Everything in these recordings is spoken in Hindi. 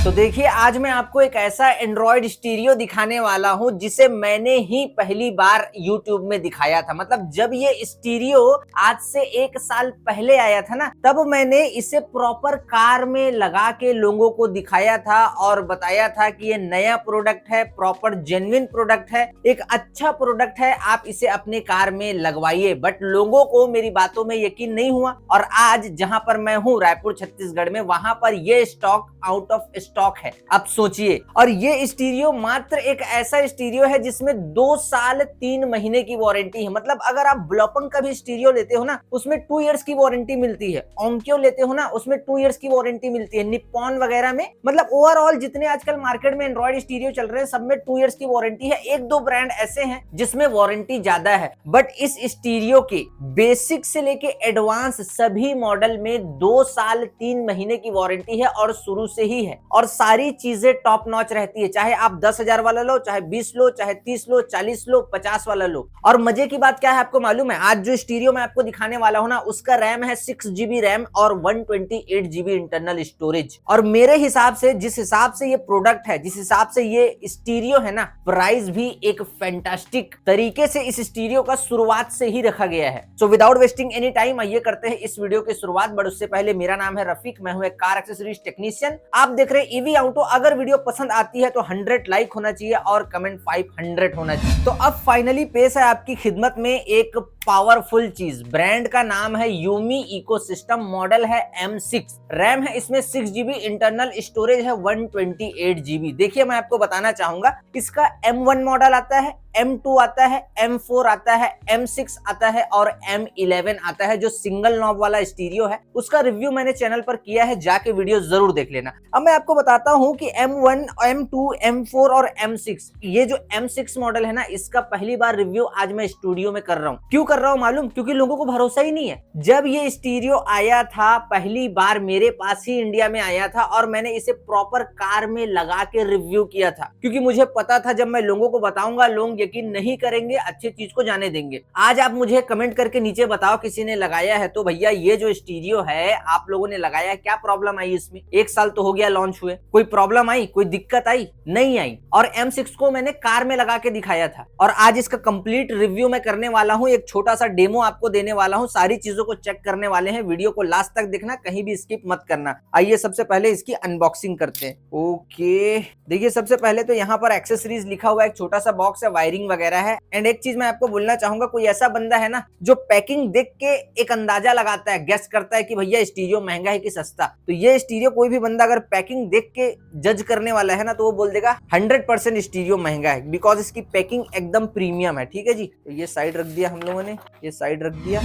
तो देखिए आज मैं आपको एक ऐसा एंड्रॉयड स्टीरियो दिखाने वाला हूं जिसे मैंने ही पहली बार YouTube में दिखाया था। मतलब जब ये स्टीरियो आज से 1 साल पहले आया था ना, तब मैंने इसे प्रॉपर कार में लगा के लोगों को दिखाया था और बताया था कि ये नया प्रोडक्ट है, प्रॉपर जेन्युइन प्रोडक्ट है, एक अच्छा प्रोडक्ट है, आप इसे अपने कार में लगवाइए। बट लोगों को मेरी बातों में यकीन नहीं हुआ और आज जहां पर मैं हूं रायपुर छत्तीसगढ़ में, वहां पर ये स्टॉक आउट ऑफ स्टॉक है। अब सोचिए, और ये स्टीरियो मात्र एक ऐसा स्टीरियो है जिसमें 2 साल 3 महीने की वारंटी है। मतलब अगर आप ब्लॉपंग का भी स्टीरियो लेते हो ना, उसमें 2 इयर्स की वारंटी मिलती है। ओंक्यो लेते हो ना, उसमें 2 इयर्स की वारंटी मिलती है। निप्पॉन वगैरह में, मतलब ओवरऑल जितने आजकल मार्केट में एंड्रॉइड स्टीरियो चल रहे हैं सब में 2 इयर्स की वारंटी है। 1-2 ब्रांड ऐसे हैं जिसमें वारंटी ज्यादा है, बट इस स्टीरियो के बेसिक से लेके एडवांस सभी मॉडल में 2 साल 3 महीने की वारंटी है और शुरू से ही है। और सारी चीजें टॉप नॉच रहती है, चाहे आप 10,000 वाला लो, चाहे 20 लो, चाहे 30 लो, 40 लो, 50 वाला लो। और मजे की बात क्या है आपको मालूम है? आज जो स्टीरियो मैं आपको दिखाने वाला हूं ना, उसका रैम है 6 GB रैम और 128 GB इंटरनल स्टोरेज। और मेरे हिसाब से, जिस हिसाब से ये प्रोडक्ट है, जिस हिसाब से ये स्टीरियो है ना, प्राइस भी एक फैंटास्टिक तरीके से इस स्टीरियो का शुरुआत से ही रखा गया है। So without wasting any time आइए करते हैं इस वीडियो की शुरुआत। बट उससे पहले मेरा नाम है रफीक, मैं हूं एक कार एक्सेसरीज टेक्नीशियन। आप देख रहे हैं ईवी ऑटो। अगर वीडियो पसंद आती है तो 100 लाइक होना चाहिए और कमेंट 500 होना चाहिए। तो अब फाइनली पेश है आपकी खिदमत में एक पावरफुल चीज। ब्रांड का नाम है यूमी इकोसिस्टम, मॉडल है M6, रैम है इसमें 6 GB, इंटरनल स्टोरेज है 128 GB। देखिए मैं आपको बताना चाहूंगा, इसका M1 मॉडल आता है, M2 आता है, M4 आता है, M6 आता है और M11 आता है, जो सिंगल नॉब वाला स्टीरियो है। उसका रिव्यू मैंने चैनल पर किया है, जाके वीडियो जरूर देख लेना। अब मैं आपको बताता हूं कि M1, M2, M4 और M6, ये जो M6 मॉडल है ना, इसका पहली बार रिव्यू आज मैं स्टूडियो में कर रहा हूं। क्यों कर रहा हूं मालूम? क्योंकि लोगों को भरोसा ही नहीं है। जब ये स्टीरियो आया था पहली बार, मेरे पास ही इंडिया में आया था और मैंने इसे प्रॉपर कार में लगा के रिव्यू किया था, क्योंकि मुझे पता था जब मैं लोगों को बताऊंगा लोग यकीन नहीं करेंगे, अच्छी चीज को जाने देंगे। आज आप मुझे कमेंट करके नीचे बताओ किसी ने लगाया है तो भैया ये जो स्टीरियो है आप लोगों ने लगाया, क्या प्रॉब्लम आई इसमें? 1 साल तो हो गया लॉन्च हुए, कोई प्रॉब्लम आई, कोई दिक्कत आई? नहीं आई। और M6 को मैंने कार में लगा के दिखाया था और आज इसका कंप्लीट रिव्यू मैं करने वाला हूं। एक छोटा सा डेमो आपको देने वाला हूं, सारी चीजों को चेक करने वाले हैं। वीडियो को लास्ट तक देखना, कहीं भी स्किप मत करना। आइए सबसे पहले इसकी अनबॉक्सिंग करते हैं। ओके, देखिए सबसे पहले तो यहाँ पर एक्सेसरीज लिखा हुआ है, एक छोटा सा बॉक्स है, वायरिंग वगैरह है। एंड एक चीज मैं आपको बोलना चाहूंगा, कोई ऐसा बंदा है ना जो पैकिंग देख के एक अंदाजा लगाता है, गेस करता है कि भैया स्टीरियो महंगा है कि सस्ता, तो ये स्टीरियो कोई भी बंदा अगर पैकिंग देख के जज करने वाला है ना, तो वो बोल देगा 100% स्टीरियो महंगा है, बिकॉज इसकी पैकिंग एकदम प्रीमियम है। ठीक है जी, तो ये साइड रख दिया हम लोगों ने, ये साइड रख दिया।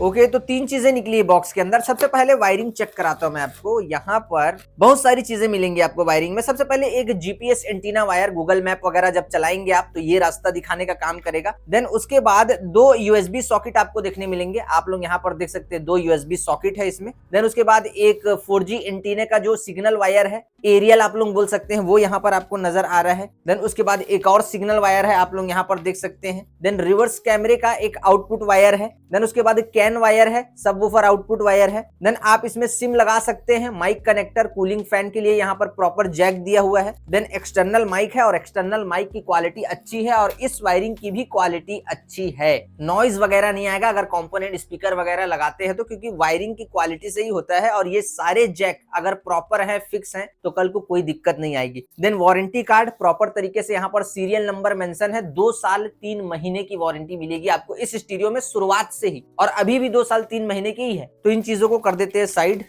ओके, तो 3 चीजें निकली है बॉक्स के अंदर। सबसे पहले वायरिंग चेक कराता हूं मैं आपको। यहाँ पर बहुत सारी चीजें मिलेंगी आपको वायरिंग में। सबसे पहले एक GPS antenna wire, Google map वगैरह जब चलाएंगे आप तो ये रास्ता दिखाने का काम करेगा। देन उसके बाद 2 USB सॉकेट आपको देखने मिलेंगे, आप लोग यहाँ पर देख सकते हैं 2 USB सॉकेट है इसमें। देन उसके बाद एक 4G एंटीना का जो सिग्नल वायर है, एरियल आप लोग बोल सकते हैं, वो यहाँ पर आपको नजर आ रहा है। देन उसके बाद एक और सिग्नल वायर है, आप लोग यहाँ पर देख सकते हैं। देन रिवर्स कैमरे का एक आउटपुट वायर है। देन उसके बाद कैन वायर है, सबवूफर आउटपुट वायर है। देन आप इसमें सिम लगा सकते हैं, माइक कनेक्टर, कूलिंग फैन के लिए यहाँ पर प्रॉपर जैक दिया हुआ है। देन एक्सटर्नल माइक है और एक्सटर्नल माइक की क्वालिटी अच्छी है और इस वायरिंग की भी क्वालिटी अच्छी है। नॉइज वगैरह नहीं आएगा अगर कंपोनेंट स्पीकर वगैरह लगाते हैं तो, क्योंकि वायरिंग की क्वालिटी से ही होता है। और ये सारे जैक अगर प्रॉपर है, फिक्स है, तो कल को कोई दिक्कत नहीं आएगी। देन वारंटी कार्ड प्रॉपर तरीके से यहाँ पर सीरियल नंबर मेंशन है। 2 साल 3 महीने की वारंटी मिलेगी आपको इस स्टीरियो में शुरुआत से ही, और अभी भी 2 साल 3 महीने की ही है। तो इन चीजों को कर देते हैं साइड।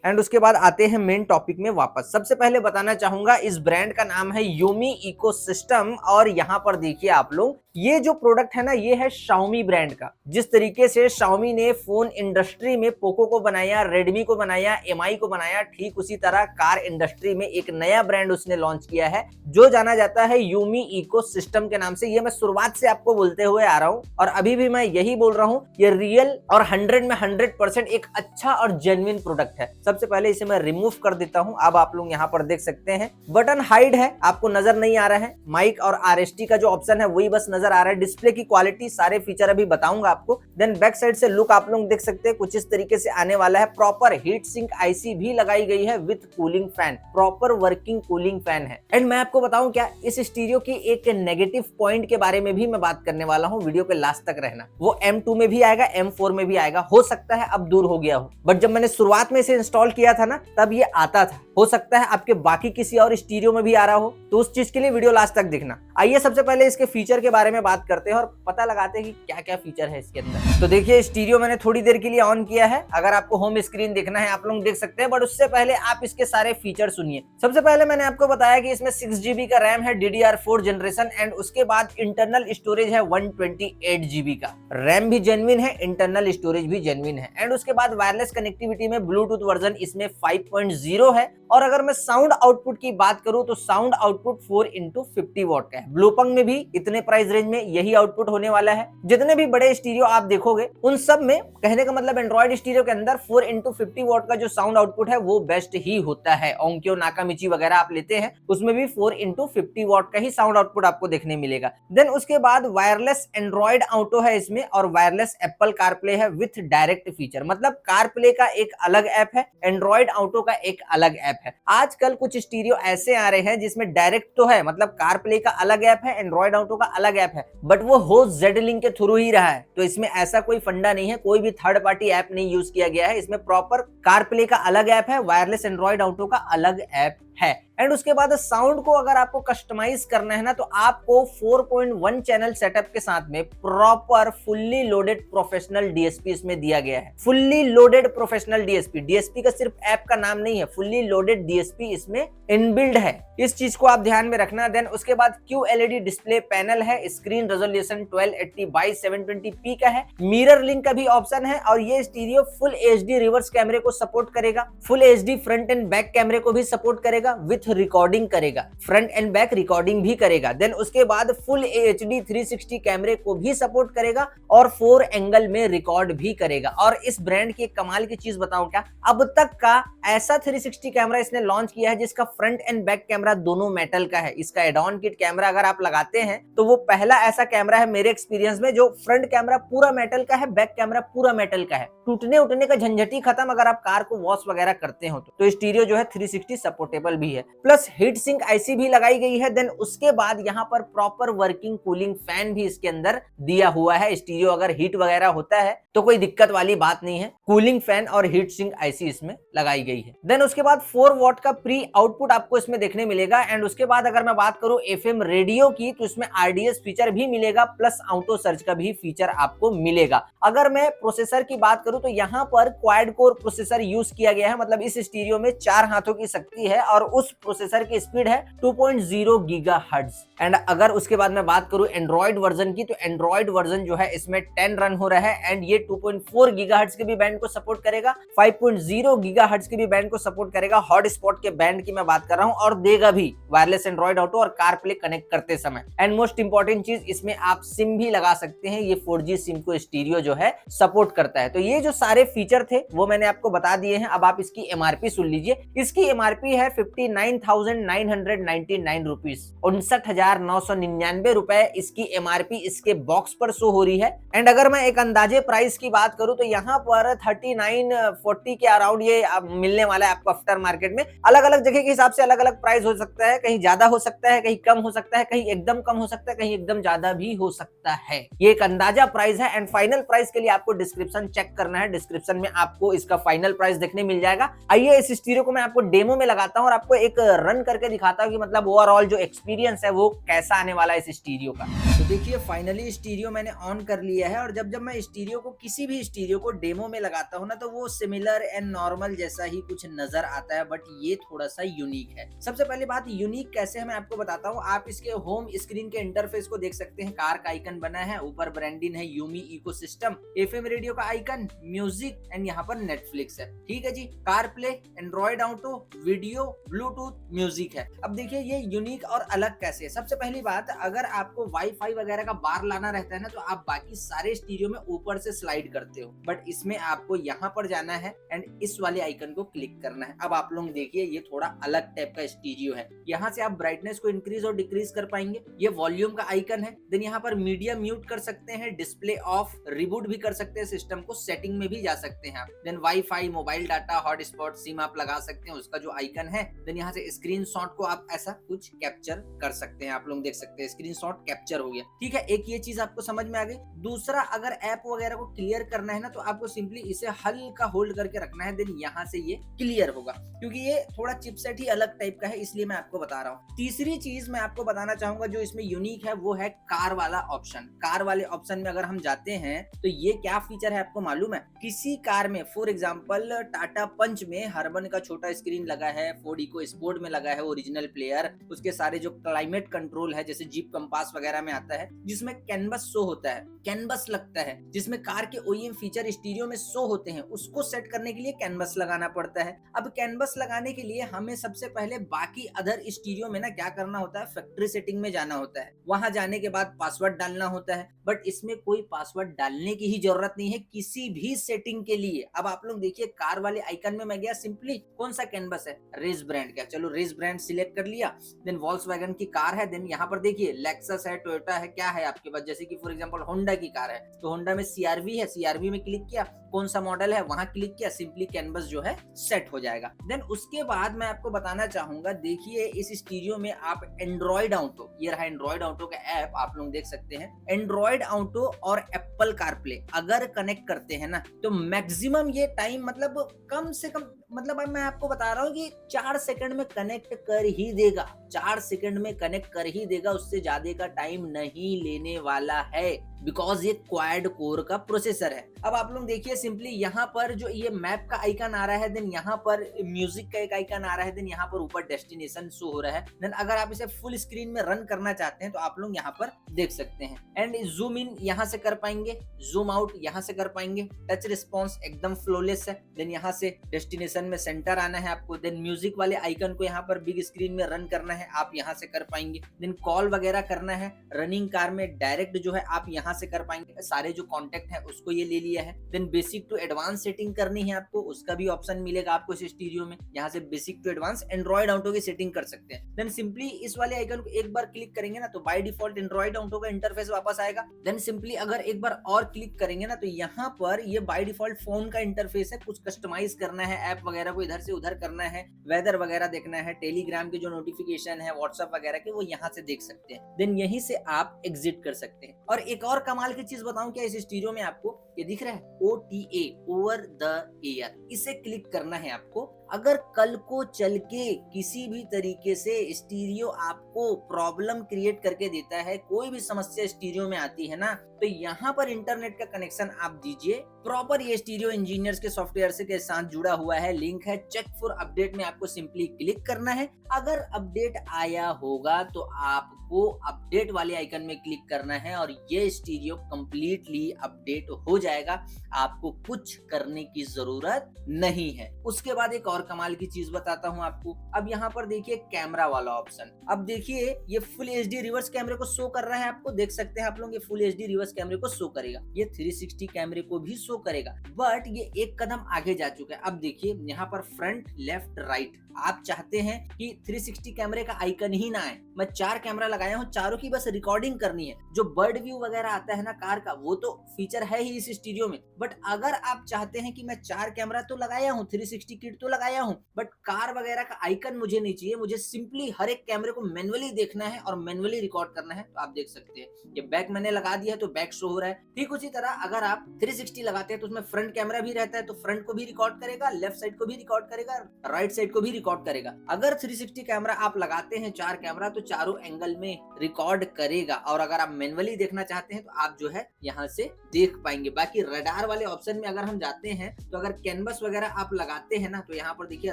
एंड उसके बाद आते हैं मेन टॉपिक में वापस। सबसे पहले बताना चाहूंगा, इस ब्रांड का नाम है यूमी इकोसिस्टम। और यहाँ पर देखिए आप लोग, ये जो प्रोडक्ट है ना, ये है Xiaomi ब्रांड का। जिस तरीके से Xiaomi ने फोन इंडस्ट्री में पोको को बनाया, रेडमी को बनाया, MI को बनाया, ठीक उसी तरह कार इंडस्ट्री में एक नया ब्रांड उसने लॉन्च किया है जो जाना जाता है यूमी इकोसिस्टम के नाम से। ये मैं शुरुआत से आपको बोलते हुए आ रहा हूँ और अभी भी मैं यही बोल रहा हूँ, ये रियल और 100 में 100% एक अच्छा और जेन्युइन प्रोडक्ट है। सबसे पहले इसे मैं रिमूव कर देता हूं। अब आप लोग यहाँ पर देख सकते हैं बटन हाइड है, आपको नजर नहीं आ रहा है। माइक और RST का जो ऑप्शन है वही बस नजर नजर आ रहा है, डिस्प्ले की क्वालिटी, सारे फीचर अभी बताऊंगा आपको। देन बैक साइड से लुक आप लोग देख सकते हैं कुछ इस तरीके से आने वाला है। प्रॉपर हीट सिंक आईसी भी लगाई गई है with cooling fan, proper working cooling fan है। एंड मैं आपको बताऊं क्या, इस स्टीरियो की एक नेगेटिव पॉइंट के बारे में भी मैं बात करने वाला हूं, वीडियो के लास्ट तक रहना। वो M2 में भी आएगा, M4 में भी आएगा, हो सकता है अब दूर हो गया हो, बट जब मैंने शुरुआत में इसे इंस्टॉल किया था ना तब ये आता था। हो सकता है आपके बाकी किसी और स्टीरियो में भी आ रहा हो, तो उस चीज के लिए वीडियो लास्ट तक देखना। आइए सबसे पहले इसके फीचर के बारे में बात करते हैं और पता लगाते हैं कि क्या क्या फीचर है इसके अंदर। तो देखिए स्टीरियो मैंने थोड़ी देर के लिए ऑन किया है, अगर आपको होम स्क्रीन देखना है आप लोग देख सकते हैं, बट उससे पहले आप इसके सारे फीचर सुनिए। सबसे पहले मैंने आपको बताया कि इसमें 6GB का रैम है, DDR4 जनरेशन, एंड उसके बाद इंटरनल स्टोरेज है 128GB का। रैम भी जेन्युइन है, इंटरनल स्टोरेज भी जेन्युइन है, एंड उसके बाद वायरलेस कनेक्टिविटी में ब्लूटूथ वर्जन इसमें 5.0 है। और अगर मैं साउंड आउटपुट की बात करूं तो साउंड आउटपुट 4x50 वॉट का है। ब्लूपंग में भी इतने प्राइस रेंज में यही आउटपुट होने वाला है। जितने भी बड़े स्टीरियो आप देखोगे उन सब में, कहने का मतलब एंड्रॉइड स्टीरियो के अंदर 4x50 वॉट का जो साउंड आउटपुट है वो बेस्ट ही होता है। ओंक्यो, नाकामिची वगैरह आप लेते हैं उसमें भी 4x50 वॉट का ही साउंड आउटपुट आपको देखने मिलेगा। देन उसके बाद वायरलेस एंड्रॉइड ऑटो है इसमें, और वायरलेस एप्पल कारप्ले है विथ डायरेक्ट फीचर। मतलब कारप्ले का एक अलग ऐप है, एंड्रॉइड ऑटो का एक अलग ऐप है। आजकल कुछ स्टीरियो ऐसे आ रहे हैं जिसमें डायरेक्ट तो है, मतलब कारप्ले का अलग ऐप है, एंड्रॉइड ऑटो का अलग ऐप है, बट वो हो जेड-लिंक के थ्रू ही रहा है। तो इसमें ऐसा कोई फंडा नहीं है, कोई भी थर्ड पार्टी ऐप नहीं यूज किया गया है। इसमें प्रॉपर कारप्ले का अलग ऐप है, वायरलेस एंड्रॉइड ऑटो का अलग ऐप है। एंड उसके बाद साउंड को अगर आपको कस्टमाइज करना है ना तो आपको 4.1 चैनल सेटअप के साथ में proper fully loaded professional DSP इसमें दिया गया है। Fully loaded professional DSP, DSP का सिर्फ ऐप का नाम नहीं है, फुल्ली लोडेड डीएसपी इसमें इनबिल्ड है। इस चीज को आप ध्यान में रखना। देन उसके बाद QLED डिस्प्ले पैनल है, स्क्रीन रेजोल्यूशन 1280x720p का है, मिरर लिंक का भी ऑप्शन है, और ये स्टीरियो फुल HD रिवर्स कैमरे को सपोर्ट करेगा, full HD front end back कैमरे को भी सपोर्ट करेगा, विथ रिकॉर्डिंग करेगा, फ्रंट एंड बैक रिकॉर्डिंग भी करेगा। देन उसके बाद फुल HD 360 कैमरे को भी सपोर्ट करेगा और 4 एंगल में रिकॉर्ड भी करेगा। और इस ब्रांड की एक कमाल की चीज बताऊं क्या, अब तक का ऐसा 360 कैमरा इसने लॉन्च किया है जिसका फ्रंट एंड बैक कैमरा दोनों मेटल का है। इसका एड ऑन किट कैमरा अगर आप लगाते हैं तो वो पहला ऐसा कैमरा है मेरे एक्सपीरियंस में जो फ्रंट कैमरा पूरा मेटल का है, बैक कैमरा पूरा मेटल का है। टूटने उठने का झंझट ही खत्म अगर आप कार को वॉश वगैरह करते हो तो स्टीरियो जो है 360 सपोर्टेबल भी है, प्लस हीट सिंक आईसी भी लगाई गई है। देन उसके बाद यहाँ पर प्रॉपर वर्किंग कूलिंग फैन भी इसके अंदर दिया हुआ है। स्टीरियो अगर हीट वगैरह होता है तो कोई दिक्कत वाली बात नहीं है, कूलिंग फैन और हीट सिंक आईसी इसमें लगाई गई है। देन उसके बाद 4 वॉट का प्री आउटपुट आपको इसमें देखने मिलेगा। एंड उसके बाद अगर मैं बात करूं FM रेडियो की तो इसमें RDS फीचर भी मिलेगा, प्लस ऑटो सर्च का भी फीचर आपको मिलेगा। अगर मैं प्रोसेसर की बात करूं तो यहाँ पर क्वाड कोर प्रोसेसर यूज किया गया है, मतलब इस स्टीरियो में 4 हाथों की शक्ति है और उस प्रोसेसर की स्पीड है 2.0 गीगाहर्ट्ज। एंड अगर उसके बाद मैं बात करूं एंड्रॉइड वर्जन की तो एंड्रॉइड वर्जन जो है इसमें 10 रन हो रहा है, एंड ये 2.4 गीगाहर्ट्ज के भी बैंड को सपोर्ट करेगा, 5.0 गीगाहर्ट्ज के भी बैंड को सपोर्ट करेगा, हॉटस्पॉट के बैंड की मैं बात कर रहा हूं, और देगा भी वायरलेस एंड्रॉइड ऑटो और कारप्ले कनेक्ट करते समय। एंड मोस्ट इंपॉर्टेंट चीज, इसमें आप सिम भी लगा सकते हैं, ये 4G सिम को स्टीरियो जो है सपोर्ट करता है। तो ये जो सारे फीचर थे वो मैंने आपको बता दिए हैं। अब आप इसकी MRP सुन लीजिए। इसकी MRP है 59,999 रुपीज, 59,999 रुपए इसकी MRP इसके बॉक्स पर शो हो रही है। एंड अगर मैं एक अंदाजे प्राइस की बात करूं तो यहाँ पर 3940 के अराउंड ये मिलने वाला है आपको आफ्टर मार्केट में। अलग अलग जगह के हिसाब से अलग अलग प्राइस हो सकता है, कहीं ज्यादा हो सकता है, कहीं कम हो सकता है, कहीं एकदम कम हो सकता है, कहीं एकदम ज्यादा भी हो सकता है। ये एक अंदाजा प्राइस है। एंड फाइनल प्राइस के लिए आपको डिस्क्रिप्शन चेक करना है, डिस्क्रिप्शन में आपको इसका फाइनल प्राइस देखने मिल जाएगा। आइए इस स्टीरियो को मैं आपको डेमो में लगाता हूं और आपको एक रन करके दिखाता हूं कि मतलब ओवरऑल जो एक्सपीरियंस है वो कैसा आने वाला है इस स्टीरियो का। तो देखिए फाइनली स्टीरियो मैंने ऑन कर लिया है, और जब मैं स्टीरियो को किसी भी स्टीरियो को डेमो में लगाता हूं ना तो वो सिमिलर एंड नॉर्मल जैसा ही कुछ नजर आता है, बट ये थोड़ा सा यूनिक है। सबसे पहली बात, यूनिक कैसे है मैं आपको बताता हूँ। आप इसके होम स्क्रीन के इंटरफेस को देख सकते हैं, कार का आइकन बना है, ऊपर ब्रांडिंग है यूमी इकोसिस्टम, FM रेडियो का आइकन, म्यूजिक, एंड यहाँ पर नेटफ्लिक्स है। ठीक है जी, CarPlay, Android Auto, video, Bluetooth, music है। अब देखिए ये यूनिक और अलग कैसे है। सबसे पहली बात, अगर आपको वाईफाई वगैरह का बार लाना रहता है ना, तो आप बाकी सारे स्टीरियो में ऊपर से स्लाइड करते हो, बट इसमें आपको यहाँ पर जाना है एंड इस वाले आइकन को क्लिक करना है। अब आप लोग देखिए ये थोड़ा अलग टाइप का स्टीरियो है। यहाँ से आप ब्राइटनेस को इंक्रीज और डिक्रीज कर पाएंगे। ये वॉल्यूम का आइकन है। देन यहाँ पर मीडिया म्यूट कर सकते हैं, डिस्प्ले ऑफ, रिबूट भी कर सकते हैं सिस्टम को, सेटिंग में भी जा सकते हैं आप। Then wifi, mobile data, hotspot, SIM आप लगा सकते हैं, उसका जो आइकन है। देन यहाँ से स्क्रीनशॉट को आप ऐसा कुछ कैप्चर कर सकते हैं। आप लोग देख सकते हैं स्क्रीनशॉट कैप्चर हो गया। ठीक है, एक ये चीज आपको समझ में आ गई। दूसरा, अगर ऐप वगैरह को क्लियर करना है ना, तो आपको सिंपली इसे हल्का होल्ड करके रखना है। देन यहाँ से ये क्लियर होगा, क्योंकि ये थोड़ा चिपसेट ही अलग टाइप का है, इसलिए मैं आपको बता रहा हूँ। तीसरी चीज मैं आपको बताना चाहूंगा जो इसमें यूनिक है, वो है कार वाला ऑप्शन। कार वाले ऑप्शन में अगर हम जाते हैं तो ये क्या फीचर है आपको मालूम है? किसी कार में, फॉर एग्जांपल टाटा पंच में हर्बन का छोटा स्क्रीन लगा है, फोर्ड इको स्पोर्ट में लगा है ओरिजिनल प्लेयर, उसके सारे जो क्लाइमेट कंट्रोल है जैसे जीप कंपास वगैरह में आता है, जिसमें कैनवस शो होता है, कैनवस लगता है, जिसमें कार के ओईएम फीचर स्टीरियो में शो होते हैं, उसको सेट करने के लिए कैनवस लगाना पड़ता है। अब कैनवस लगाने के लिए हमें सबसे पहले बाकी अदर स्टीरियो में ना क्या करना होता है, फैक्ट्री सेटिंग में जाना होता है। वहां जाने के बाद पासवर्ड डालना होता है, बट इसमें कोई पासवर्ड डालने की ही जरूरत नहीं है किसी भी सेटिंग के लिए। अब आप लोग देखिए कार वाले आइकन में मैं गया, सिंपली कौन सा कैनवस है, रेस ब्रांड का, चलो रेस ब्रांड सिलेक्ट कर लिया। देन वॉल्क्सवैगन की कार है, देन यहाँ पर देखिए लेक्सस है, टोयोटा है, क्या है आपके पास, जैसे कि फॉर एग्जांपल होंडा की कार है, तो होंडा में सीआरवी है, सीआरवी में क्लिक किया, कौन सा मॉडल है वहां क्लिक किया, सिंपली कैनवस जो है सेट हो जाएगा। देन उसके बाद मैं आपको बताना चाहूंगा, देखिए इस स्टीरियो में आप एंड्रॉइड ऑटो, ये रहा एंड्रॉइड ऑटो का ऐप, आप लोग देख सकते हैं। एंड्रॉइड ऑटो और एप्पल कारप्ले अगर कनेक्ट करते हैं ना, तो मैक्सिमम ये टाइम, मतलब कम से कम, मतलब मैं आपको बता रहा हूँ कि 4 सेकंड में कनेक्ट कर ही देगा, 4 सेकंड में कनेक्ट कर ही देगा, उससे ज्यादा का टाइम नहीं लेने वाला है, बिकॉज ये क्वाड कोर का प्रोसेसर है। अब आप लोग देखिए सिंपली यहाँ पर जो ये मैप का आइकन आ रहा है, देन यहाँ पर म्यूजिक का एक आइकन आ रहा है, देन यहाँ पर ऊपर डेस्टिनेशन शो हो रहा है। देन अगर आप इसे फुल स्क्रीन में रन करना चाहते हैं तो आप लोग यहाँ पर देख सकते हैं। एंड जूम इन यहाँ से कर पाएंगे, जूम आउट यहाँ से कर पाएंगे, टच रिस्पॉन्स एकदम फ्लोलेस है। देन यहाँ से डेस्टिनेशन में सेंटर आना है आपको, देन म्यूजिक वाले आइकन को यहाँ पर बिग स्क्रीन में रन करना है, आप यहाँ से कर पाएंगे। देन कॉल वगैरह करना है, रनिंग कार में डायरेक्ट जो है आप यहाँ से कर पाएंगे, सारे जो कॉन्टेक्ट है उसको ये ले लिया है। Then basic to advance setting करनी है आपको, उसका भी ऑप्शन मिलेगा आपको इस स्टीरियो में, यहाँ से basic to advance Android auto की सेटिंग कर सकते हैं। देन सिंपली इस वाले आइकन को एक बार क्लिक करेंगे ना, तो बाय डिफॉल्ट एंड्रॉइड ऑटो का इंटरफेस वापस आएगा। देन सिंपली अगर एक बार और क्लिक करेंगे ना, तो यहाँ पर ये बाय डिफॉल्ट फोन का इंटरफेस है, कुछ कस्टमाइज करना है, ऐप वगैरह को इधर से उधर करना है, वेदर वगैरह देखना है, टेलीग्राम के जो नोटिफिकेशन है, व्हाट्सएप वगैरह के, वो यहाँ से देख सकते हैं। देन यहीं से आप एग्जिट कर सकते हैं। और एक और कमाल की चीज बताऊं क्या, इस स्टीरियो में आपको ये दिख रहा है OTA, ओवर द एयर, इसे क्लिक करना है आपको। अगर कल को चल के किसी भी तरीके से स्टीरियो आपको प्रॉब्लम क्रिएट करके देता है, कोई भी समस्या स्टीरियो में आती है ना, तो यहाँ पर इंटरनेट का कनेक्शन आप दीजिए प्रॉपर। ये स्टीरियो इंजीनियर्स के सॉफ्टवेयर से के साथ जुड़ा हुआ है, लिंक है, चेक फॉर अपडेट में आपको सिंपली क्लिक करना है। अगर अपडेट आया होगा तो आपको अपडेट वाले आइकन में क्लिक करना है और ये स्टीरियो कंप्लीटली अपडेट हो जाएगा, आपको कुछ करने की जरूरत नहीं है। उसके बाद एक और कमाल की चीज बताता हूं आपको। अब यहाँ पर देखिए कैमरा वाला ऑप्शन, अब देखिए ये फुल HD रिवर्स कैमरे को शो कर रहा है, आपको देख सकते हैं आप लोग, ये फुल HD रिवर्स कैमरे को शो करेगा, ये 360 कैमरे को भी शो करेगा, बट ये एक कदम आगे जा चुका है। अब देखिए यहाँ पर फ्रंट, लेफ्ट, राइट, आप चाहते हैं कि 360 कैमरे का आइकन ही ना आए, मैं 4 कैमरा लगाया हूँ, चारों की बस रिकॉर्डिंग करनी है। जो बर्ड व्यू वगैरह आता है ना कार का, वो तो फीचर है ही इस स्टीरियो में, बट अगर आप चाहते हैं कि मैं 4 कैमरा तो लगाया हूँ, 360 किट तो लगाया हूँ, बट कार वगैरह का आइकन मुझे नहीं चाहिए, मुझे सिंपली हर एक कैमरे को मैन्युअली देखना है और मैन्युअली रिकॉर्ड करना है, तो आप देख सकते हैं ये बैक मैंने लगा दिया है तो बैक शो हो रहा है। ठीक उसी तरह अगर आप 360 लगाते हैं तो उसमें फ्रंट कैमरा भी रहता है, तो फ्रंट को भी रिकॉर्ड करेगा, लेफ्ट साइड को भी रिकॉर्ड करेगा, राइट साइड को भी रिकॉर्ड करेगा। अगर 360 कैमरा आप लगाते हैं 4 कैमरा, तो चारों एंगल में रिकॉर्ड करेगा, और अगर आप मैन्युअली देखना चाहते हैं तो आप जो है यहाँ से देख पाएंगे। बाकी रडार वाले ऑप्शन में अगर हम जाते हैं, तो अगर कैनवस वगैरह आप लगाते हैं ना, तो यहाँ पर देखिए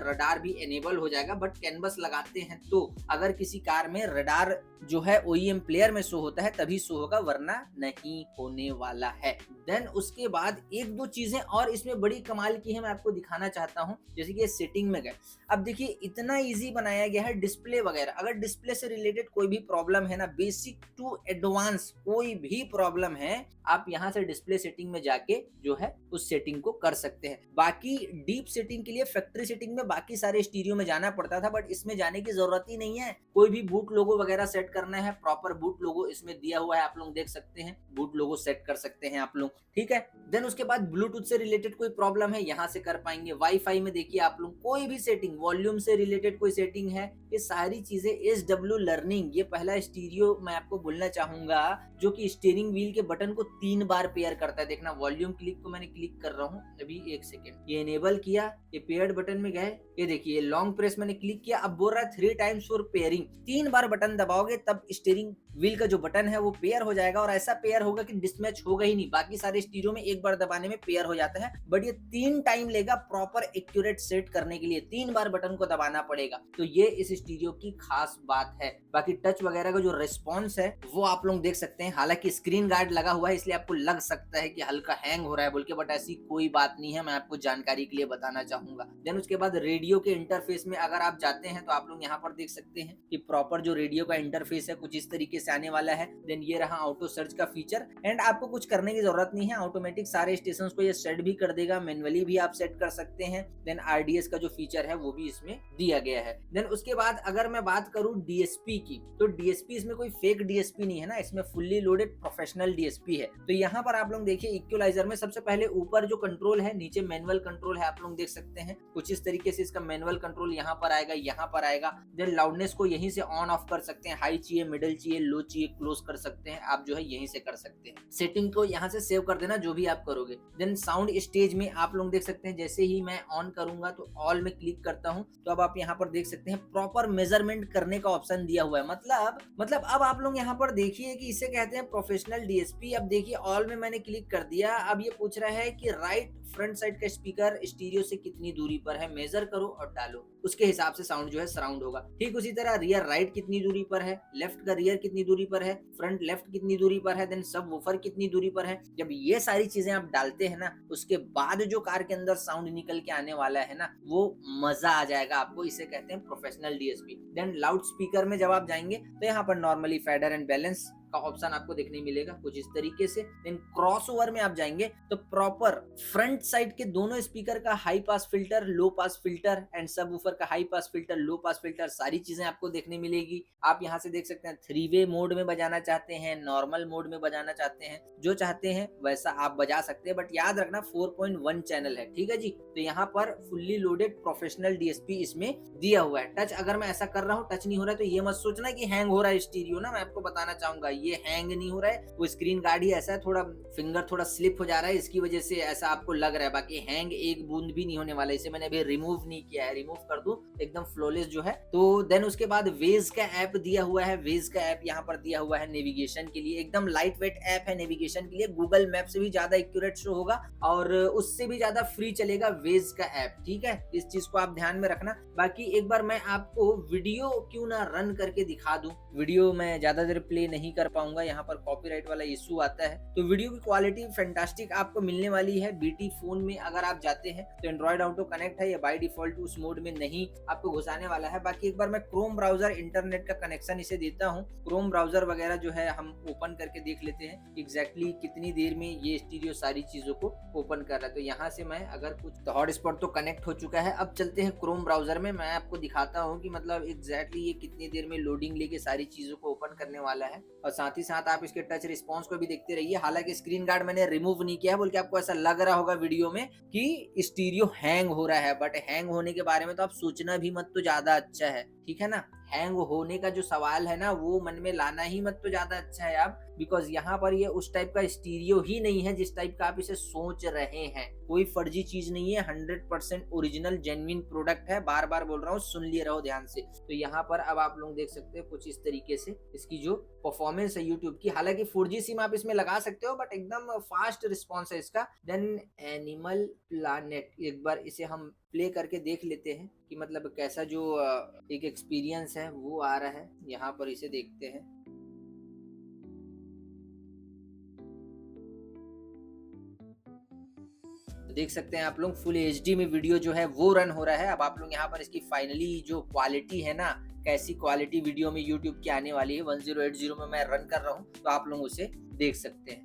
रडार भी एनेबल हो जाएगा, बट कैनवस लगाते हैं तो अगर किसी कार में रडार जो है OEM प्लेयर में शो होता है तभी शो होगा, वरना नहीं होने वाला है। देन उसके बाद एक दो चीजें और इसमें बड़ी कमाल की है, मैं आपको दिखाना चाहता हूं। जैसे कि सेटिंग में गए, अब देखिए इतना इजी बनाया गया है डिस्प्ले वगैरह। अगर डिस्प्ले से रिलेटेड कोई भी प्रॉब्लम है ना, बेसिक टू एडवांस कोई भी प्रॉब्लम है, आप यहां से डिस्प्ले सेटिंग में जाके जो है उस सेटिंग को कर सकते हैं। बाकी डीप सेटिंग के लिए फैक्ट्री सेटिंग में बाकी सारे स्टीरियो में जाना पड़ता था, बट इसमें जाने की जरूरत ही नहीं है। कोई भी बूट लोगो वगैरह सेट करना है, प्रॉपर बूट लोगो इसमें दिया हुआ है, आप लोग देख सकते हैं, बूट लोगो सेट कर सकते हैं आप लोग, ठीक है। देन उसके बाद ब्लूटूथ से रिलेटेड कोई प्रॉब्लम है यहाँ से कर पाएंगे। वाईफाई में देखिए आप लोग कोई भी सेटिंग, वॉल्यूम से रिलेटेड कोई सेटिंग है, ये सारी चीजें SW लर्निंग, ये पहला स्टीरियो मैं आपको बोलना चाहूंगा जो कि स्टीयरिंग व्हील के बटन को 3 बार पेयर करता है। देखना वॉल्यूम क्लिक को मैंने क्लिक कर रहा हूँ अभी, 1 सेकेंड, ये इनेबल किया, ये पेयर्ड बटन में गए, ये देखिए लॉन्ग प्रेस मैंने क्लिक किया, अब बोल रहा है 3 टाइम्स फॉर पेयरिंग। 3 बार बटन दबाओगे तब स्टीयरिंग व्हील का जो बटन है वो पेयर हो जाएगा, और ऐसा पेयर होगा कि डिसमैच होगा ही नहीं। बाकी सारे स्टीरियो में एक बार दबाने में पेयर हो जाता है, बट ये 3 टाइम लेगा प्रॉपर एक्यूरेट सेट करने के लिए, 3 बार बटन को दबाना पड़ेगा। तो ये इस स्टीरियो की खास बात है। बाकी टच वगैरह का जो रिस्पॉन्स है वो आप लोग देख सकते हैं। हालांकि स्क्रीन गार्ड लगा हुआ है इसलिए आपको लग सकता है कि हल्का हैंग हो रहा है बोल के, बट ऐसी कोई बात नहीं है, मैं आपको जानकारी के लिए बताना चाहूंगा। देन उसके बाद रेडियो के इंटरफेस में अगर आप जाते हैं तो आप लोग यहाँ पर देख सकते हैं कि प्रॉपर जो रेडियो का इंटरफेस है कुछ इस तरीके से आने वाला है। देन ये रहा ऑटो सर्च का फीचर, एंड आपको कुछ करने की जरूरत नहीं है, ऑटोमेटिक सारे स्टेशन को ये सेट भी कर देगा, मैन्युअली भी आप सेट कर सकते हैं। देन RDS का जो फीचर है वो भी इसमें दिया गया है। देन उसके बाद अगर मैं बात करूं DSP की, तो DSP इसमें कोई फेक DSP नहीं है ना, इसमें फुल्ली लोडेड प्रोफेशनल DSP है। तो यहाँ पर आप लोग देखिए इक्वलाइजर में सबसे पहले ऊपर जो कंट्रोल है, नीचे मैनुअल कंट्रोल है, आप लोग देख सकते हैं कुछ इस तरीके से इसका मैनुअल कंट्रोल यहाँ पर आएगा, यहाँ पर आएगा। देन लाउडनेस को यहीं से ऑन ऑफ कर सकते हैं, हाई चाहिए, मिडिल चाहिए, लो चाहिए, क्लोज कर सकते हैं, आप जो है यहीं से कर सकते हैं। सेटिंग को यहाँ से सेव कर देना जो भी आप करोगे। देन साउंड स्टेज में आप लोग देख सकते हैं, जैसे ही मैं ऑन करूंगा तो ऑल में क्लिक करता हूं तो अब आप यहाँ पर देख सकते हैं प्रॉपर मेजरमेंट करने का ऑप्शन दिया हुआ है। मतलब अब आप लोग यहाँ पर देखिए कि इसे कहते हैं प्रोफेशनल DSP। अब देखिए ऑल में मैंने क्लिक कर दिया, अब ये पूछ रहा है कि राइट फ्रंट साइड का स्पीकर स्टीरियो से कितनी दूरी पर है, मेजर करो और डालो, उसके हिसाब से साउंड जो है सराउंड होगा। ठीक उसी तरह रियर राइट कितनी दूरी पर है, लेफ्ट का रियर कितनी दूरी पर है, फ्रंट लेफ्ट कितनी दूरी पर है, देन सब वूफर कितनी दूरी पर है। जब ये सारी चीजें आप डालते हैं ना, उसके बाद जो कार के अंदर साउंड निकल के आने वाला है ना, वो मजा आ जाएगा आपको। इसे कहते हैं professional DSP। Then loud speaker में जब आप जाएंगे तो यहाँ पर नॉर्मली फेडर एंड बैलेंस का ऑप्शन आपको देखने मिलेगा कुछ इस तरीके से। देन क्रॉसओवर में आप जाएंगे तो प्रॉपर फ्रंट साइड के दोनों स्पीकर का high pass filter, low pass filter and सब वूफर का हाई पास फिल्टर, लो पास फिल्टर, सारी चीजें आपको देखने मिलेगी। आप यहाँ से देख सकते हैं 3-वे मोड में बजाना चाहते हैं, नॉर्मल मोड में बजाना चाहते हैं, जो चाहते हैं वैसा आप बजा सकते हैं, बट याद रखना 4.1 चैनल है, ठीक है जी। तो यहाँ पर फुल्ली लोडेड प्रोफेशनल DSP इसमें दिया हुआ है। टच अगर मैं ऐसा कर रहा हूँ टच नहीं हो रहा है तो ये मत सोचना कि हैंग हो रहा है स्टीरियो ना, मैं आपको बताना चाहूंगा ये हैंग नहीं हो रहा है, वो स्क्रीन गार्ड ही ऐसा है, थोड़ा फिंगर थोड़ा स्लिप हो जा रहा है, इसकी वजह से ऐसा आपको लग रहा है। बाकी हैंग एक बूंद भी नहीं होने वाला, इसे मैंने अभी रिमूव नहीं किया है, रिमूव कर दूं एकदम फ्लॉलेस जो है। तो देन उसके बाद वेज का ऐप दिया हुआ है, वेज का ऐप यहाँ पर दिया हुआ है नेविगेशन के लिए, एकदम लाइट वेट ऐप है नेविगेशन के लिए। गूगल मैप से भी ज्यादा एक्यूरेट शो होगा और उससे भी ज्यादा फ्री चलेगा वेज का ऐप, ठीक है, इस चीज को आप ध्यान में रखना। बाकी एक बार मैं आपको वीडियो क्यों ना रन करके दिखा दूं, वीडियो मैं ज्यादा देर प्ले नहीं कर पाऊंगा, यहाँ पर कॉपीराइट वाला इशू आता है। तो वीडियो की क्वालिटी फैंटास्टिक आपको मिलने वाली है। BT फोन में अगर आप जाते हैं तो एंड्रॉइड ऑटो कनेक्ट है, ये बाय डिफॉल्ट उस मोड में नहीं आपको घुसाने वाला है। बाकी एक बार मैं क्रोम ब्राउजर इंटरनेट का कनेक्शन इसे देता हूँ, क्रोम ब्राउजर वगैरह जो है हम ओपन करके देख लेते हैं एग्जैक्टली कितनी देर में ये स्टीरियो सारी चीजों को ओपन कर रहा है। तो यहाँ से मैं अगर कुछ हॉटस्पॉट तो कनेक्ट हो चुका है, अब चलते हैं क्रोम ब्राउजर में, मैं आपको दिखाता हूँ कि मतलब एग्जैक्टली ये कितनी देर में लोडिंग लेके सारी चीजों को ओपन करने वाला है। और साथ ही साथ आप इसके टच रिस्पॉन्स को भी देखते रहिए। हालांकि स्क्रीन गार्ड मैंने रिमूव नहीं किया है बोल के आपको ऐसा लग रहा होगा वीडियो में कि स्टीरियो हैंग हो रहा है, बट हैंग होने के बारे में तो आप सोचना भी मत, तो ज्यादा अच्छा है, ठीक है ना। हैंग होने का जो सवाल है ना वो मन में लाना ही मत, तो ज्यादा अच्छा है आप, बिकॉज यहाँ पर ये उस टाइप का स्टीरियो ही नहीं है जिस टाइप का आप इसे सोच रहे हैं। कोई फर्जी चीज नहीं है, 100% ओरिजिनल जेन्युइन प्रोडक्ट है, बार बार बोल रहा हूँ, सुन लिए रहो ध्यान से। तो यहाँ पर अब आप लोग देख सकते हैं कुछ इस तरीके से इसकी जो परफॉर्मेंस है यूट्यूब की। हालांकि 4G सिम आप इसमें लगा सकते हो, बट एकदम फास्ट रिस्पॉन्स है इसका। देन एनिमल प्लानेट, एक बार इसे हम प्ले करके देख लेते हैं कि मतलब कैसा जो एक एक्सपीरियंस है वो आ रहा है। यहाँ पर इसे देखते हैं। देख सकते हैं आप लोग फुल एचडी में वीडियो जो है वो रन हो रहा है। अब आप लोग यहाँ पर इसकी फाइनली जो क्वालिटी है ना, कैसी क्वालिटी वीडियो में यूट्यूब की आने वाली है, 1080 में मैं रन कर रहा हूँ, तो आप लोग उसे देख सकते हैं।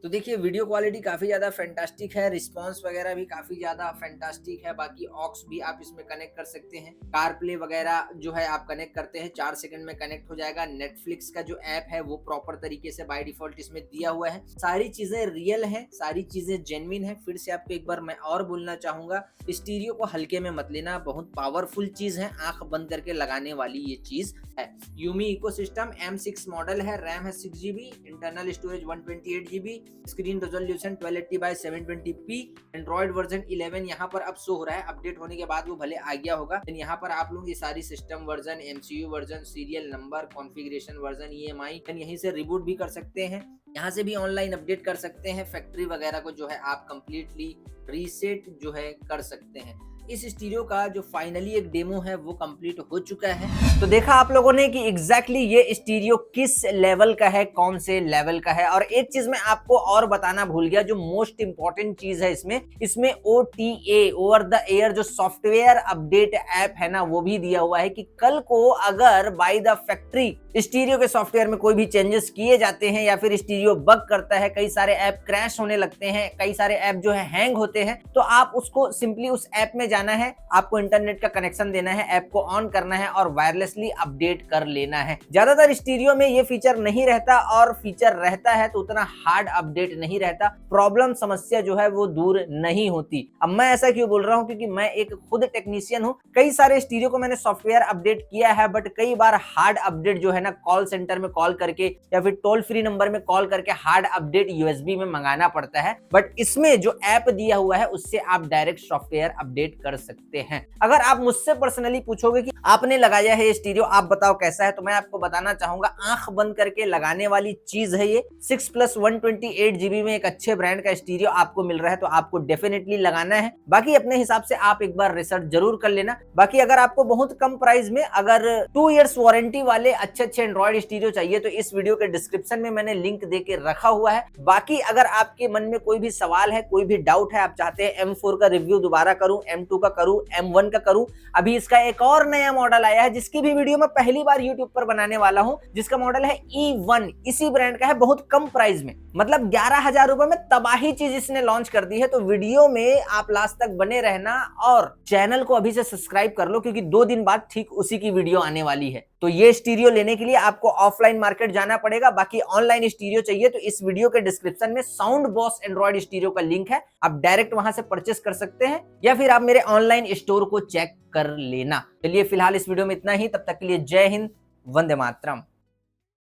तो देखिए वीडियो क्वालिटी काफ़ी ज़्यादा फैंटास्टिक है, रिस्पांस वगैरह भी काफ़ी ज़्यादा फैंटास्टिक है। बाकी ऑक्स भी आप इसमें कनेक्ट कर सकते हैं, कार प्ले वगैरह जो है आप कनेक्ट करते हैं 4 सेकंड में कनेक्ट हो जाएगा। नेटफ्लिक्स का जो ऐप है वो प्रॉपर तरीके से बाय डिफॉल्ट इसमें दिया हुआ है। सारी चीज़ें रियल हैं, सारी चीज़ें जेन्युइन है। फिर से आपको एक बार मैं और बोलना चाहूँगा, स्टीरियो को हल्के में मत लेना, बहुत पावरफुल चीज़ है, आँख बंद करके लगाने वाली ये चीज़ है। यूमी इकोसिस्टम M6 मॉडल है, रैम है 6 GB, internal storage 128 GB, screen resolution 1280x720p, Android version 11 यहाँ पर अब शो हो रहा है। अपडेट होने के बाद वो भले आ गया होगा, लेकिन यहाँ पर आप लोग ये सारी system version, MCU version, serial number, configuration version, EMI यहीं से रिबूट भी कर सकते हैं, यहाँ से भी ऑनलाइन अपडेट कर सकते हैं। फैक्ट्री वगैरह को जो है आप कंप्लीटली रीसेट जो है कर सकते हैं। इस स्टीरियो का जो फाइनली एक डेमो है वो कंप्लीट हो चुका है। तो देखा आप लोगों ने कि एग्जैक्टली ये स्टीरियो किस लेवल का है, कौन से लेवल का है। और एक चीज मैं आपको और बताना भूल गया, जो मोस्ट इंपॉर्टेंट चीज है इसमें OTA ओवर द एयर जो सॉफ्टवेयर अपडेट ऐप है ना, वो भी दिया हुआ है कि कल को अगर बाय द फैक्ट्री स्टीरियो के सॉफ्टवेयर में कोई भी चेंजेस किए जाते हैं या फिर स्टीरियो बग करता है, कई सारे ऐप क्रैश होने लगते हैं, कई सारे ऐप जो है हैंग होते हैं, तो आप उसको सिंपली उस ऐप में जाना है, आपको इंटरनेट का कनेक्शन देना है, ऐप को ऑन करना है और वायरलेसली अपडेट कर लेना है। ज्यादातर स्टीरियो में ये फीचर नहीं रहता, और फीचर रहता है तो उतना हार्ड अपडेट नहीं रहता, प्रॉब्लम समस्या जो है वो दूर नहीं होती। अब मैं ऐसा क्यों बोल रहा हूँ, क्योंकि मैं एक खुद टेक्नीशियन हूँ। कई सारे स्टीरियो को मैंने सॉफ्टवेयर अपडेट किया है, बट कई बार हार्ड अपडेट जो है ना, कॉल सेंटर में कॉल करके या फिर टोल फ्री नंबर में कॉल करके हार्ड अपडेट USB में मंगाना पड़ता है। बट इसमें जो ऐप दिया हुआ है उससे आप डायरेक्ट सॉफ्टवेयर अपडेट कर सकते हैं। अगर आप मुझसे पर्सनली पूछोगे कि आपने लगाया है ये स्टीरियो, आप बताओ कैसा है, तो मैं आपको बताना चाहूंगा, आंख बंद करके लगाने वाली चीज है ये। 6+ 128 GB में एक अच्छे ब्रांड का स्टीरियो आपको मिल रहा है, तो आपको डेफिनेटली लगाना है। बाकी अपने हिसाब से आप एक बार रिसर्च जरूर कर लेना। बाकी अगर आपको बहुत कम प्राइस में अगर 2 इयर्स वारंटी वाले अच्छे एंड्रॉइड स्टीरियो चाहिए, तो इस वीडियो के डिस्क्रिप्शन में मैंने लिंक देके रखा हुआ है। बाकी अगर आपके मन में कोई भी सवाल है, कोई भी डाउट है, आप चाहते हैं M4 का रिव्यू दोबारा करूं, M2 का करूं, M1 का करूं, अभी इसका एक और नया मॉडल आया है जिसकी भी वीडियो मैं पहली बार यूट्यूब पर बनाने वाला हूं, जिसका मॉडल है E1, इसी ब्रांड का है, बहुत कम प्राइस में, मतलब 11,000 रुपए में तबाही चीज इसने लॉन्च कर दी है। तो वीडियो में आप लास्ट तक बने रहना और चैनल को अभी से सब्सक्राइब कर लो, क्योंकि 2 दिन बाद ठीक उसी की वीडियो आने वाली है। तो ये स्टीरियो लेने के लिए आपको ऑफलाइन मार्केट जाना पड़ेगा। बाकी ऑनलाइन स्टीरियो चाहिए तो इस वीडियो के डिस्क्रिप्शन में साउंड बॉस एंड्रॉइड स्टीरियो का लिंक है, आप डायरेक्ट वहां से परचेस कर सकते हैं, या फिर आप मेरे ऑनलाइन स्टोर को चेक कर लेना। चलिए फिलहाल इस वीडियो में इतना ही, तब तक के लिए जय हिंद, वंदे मातरम।